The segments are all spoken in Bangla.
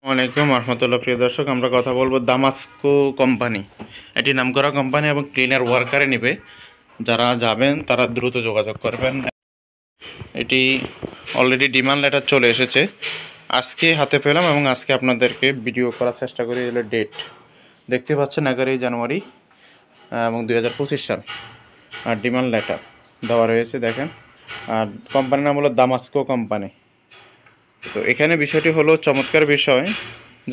আসসালামাইকুম রহমতুল্লাহ। প্রিয় দর্শক, আমরা কথা বলবো দামাস্কো কোম্পানি। এটি নামকরা কোম্পানি এবং ক্লিনার ওয়ার্কারে নেবে। যারা যাবেন তারা দ্রুত যোগাযোগ করবেন। এটি অলরেডি ডিমান্ড লেটার চলে এসেছে, আজকে হাতে পেলাম এবং আজকে আপনাদেরকে ভিডিও করার চেষ্টা করি। এগুলো ডেট দেখতে পাচ্ছেন 11 জানুয়ারি এবং 2025 সাল। আর ডিমান্ড লেটার দেওয়া রয়েছে, দেখেন। আর কোম্পানির নাম হলো দামাস্কো কোম্পানি। তো এখানে বিষয়টি হলো চমৎকার বিষয়,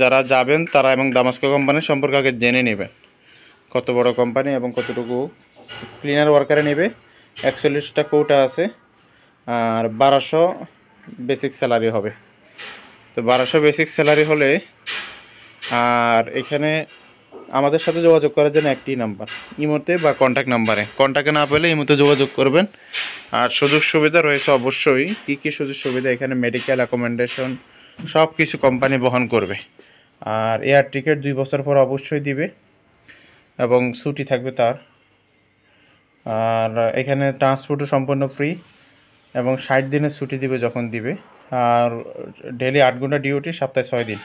যারা যাবেন তারা এবং দামাস্কো কোম্পানির সম্পর্কে আগে জেনে নেবেন কত বড় কোম্পানি এবং কতটুকু ক্লিনার ওয়ার্কারে নেবে। 41টা কোটা আছে আর 1200 বেসিক স্যালারি হবে। তো 1200 বেসিক স্যালারি হলে আর এখানে আমাদের সাথে যোগাযোগ করার জন্য একটি নাম্বার, ইমোতে বা কন্ট্যাক্ট নাম্বারে। কন্ট্যাক্টে না পেলে ইমোতে যোগাযোগ করবেন। আর সুযোগ সুবিধা রয়েছে অবশ্যই। কী কী সুযোগ সুবিধা? এখানে মেডিকেল অ্যাকোমোডেশন সব কিছু কোম্পানি বহন করবে। আর এয়ার টিকিট 2 বছর পর অবশ্যই দিবে এবং ছুটি থাকবে তার। আর এখানে ট্রান্সপোর্টও সম্পূর্ণ ফ্রি এবং 60 দিনের ছুটি দিবে যখন দিবে। আর ডেলি 8 ঘন্টা ডিউটি, সপ্তাহে 6 দিন।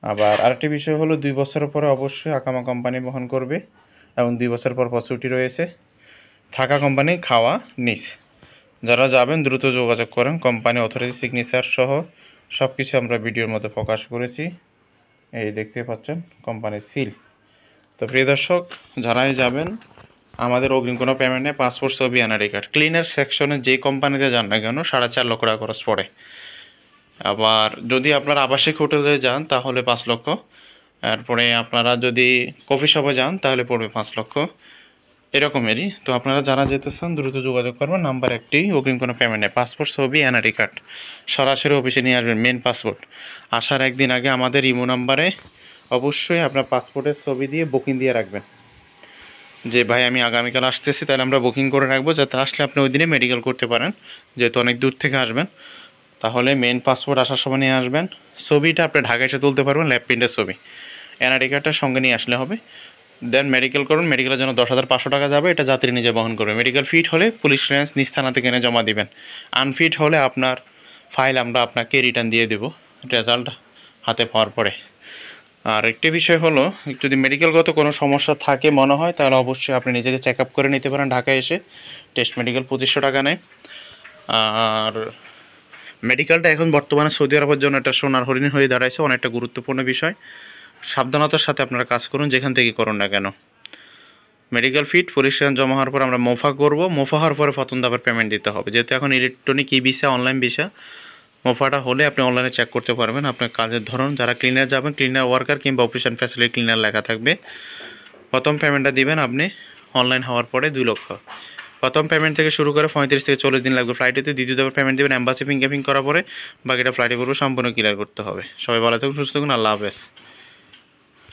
আবার আরেকটি বিষয় হলো 2 বছরের পরে অবশ্যই আকামা কোম্পানি বহন করবে এবং 2 বছর পর ছুটি রয়েছে। থাকা কোম্পানি, খাওয়া নিস। যারা যাবেন দ্রুত যোগাযোগ করেন। কোম্পানি অথরিটি সিগনেচার সহ সব কিছু আমরা ভিডিওর মধ্যে প্রকাশ করেছি। এই দেখতে পাচ্ছেন কোম্পানির সিল। তো প্রিয় দর্শক, যারাই যাবেন আমাদের অগ্রিম কোনো পেমেন্ট নেই। পাসপোর্ট, ছবি, এনআইডি কার্ড। ক্লিনার সেকশনে যে কোম্পানিতে যান না কেন 4.5 লক্ষ টাকা খরচ পড়ে। আবার যদি আপনারা আবাসিক হোটেলে যান তাহলে 5 লক্ষ। এরপরে আপনারা যদি কফি শপে যান তাহলে পড়বে 5 লক্ষ, এরকমেরই। তো আপনারা যারা যেতে চান দ্রুত যোগাযোগ করবেন। নাম্বার একটি, অগ্রিম কোনো পেমেন্ট নেই। পাসপোর্ট, ছবি, এনআইডি কার্ড সরাসরি অফিসে নিয়ে আসবেন। মেন পাসপোর্ট আসার একদিন আগে আমাদের ইমো নাম্বারে অবশ্যই আপনার পাসপোর্টের ছবি দিয়ে বুকিং দিয়ে রাখবেন যে ভাই আমি আগামীকাল আসতেছি, তাহলে আমরা বুকিং করে রাখবো যাতে আসলে আপনি ওই দিনে মেডিকেল করতে পারেন, যেহেতু অনেক দূর থেকে আসবেন। তাহলে মেন পাসপোর্ট আসার সময় নিয়ে আসবেন। ছবিটা আপনি ঢাকায় এসে তুলতে পারবেন, ল্যাব প্রিন্টের ছবি। এনআইডি কার্ডটার সঙ্গে নিয়ে আসলে হবে। দেন মেডিকেল করুন। মেডিকেলের জন্য 10,500 টাকা যাবে, এটা যাত্রী নিজে বহন করবে। মেডিকেল ফিট হলে পুলিশ রেঞ্জ নিজ থানা থেকে এনে জমা দিবেন। আনফিট হলে আপনার ফাইল আমরা আপনাকে রিটার্ন দিয়ে দেবো রেজাল্ট হাতে পাওয়ার পরে। আর একটি বিষয় হলো, যদি মেডিকেলগত কোনো সমস্যা থাকে মনে হয় তাহলে অবশ্যই আপনি নিজেকে চেক আপ করে নিতে পারেন ঢাকায় এসে। টেস্ট মেডিকেল 2500 টাকা নেয়। আর মেডিকেলটা এখন বর্তমানে সৌদি আরবের জন্য একটা সোনার হরিণ হয়ে দাঁড়াইছে, অনেকটা গুরুত্বপূর্ণ বিষয়। সাবধানতার সাথে আপনারা কাজ করুন যেখান থেকে করুন না কেন। মেডিকেল ফিট পরিষ্কার জমা হওয়ার পর আমরা মোফা করব। মোফা হওয়ার পরে প্রথম ধাপের পেমেন্ট দিতে হবে, যেহেতু এখন ইলেকট্রনিক ই ভিসা, অনলাইন ভিসা। মোফাটা হলে আপনি অনলাইনে চেক করতে পারবেন আপনার কাজের ধরন। যারা ক্লিনার যাবেন, ক্লিনার ওয়ার্কার কিংবা অফিস অ্যান্ড ফ্যাসিলিটি ক্লিনার লেখা থাকবে। প্রথম পেমেন্টটা দিবেন আপনি অনলাইন হওয়ার পরে 2 লক্ষ। প্রথম পেমেন্ট থেকে শুরু করে 35 থেকে 40 দিন লাগবে ফ্লাইটেতে। দ্বিতীয় ধাপের পেমেন্ট দেবেন এম্বাসি ফিঙ্গারিং করার পরে। বাকিটা ফ্লাইটে পড়বে, সম্পূর্ণ ক্লিয়ার করতে হবে। সবাই ভালো থাকুন, সুস্থ থাকুন। আল্লাহ হাফেজ।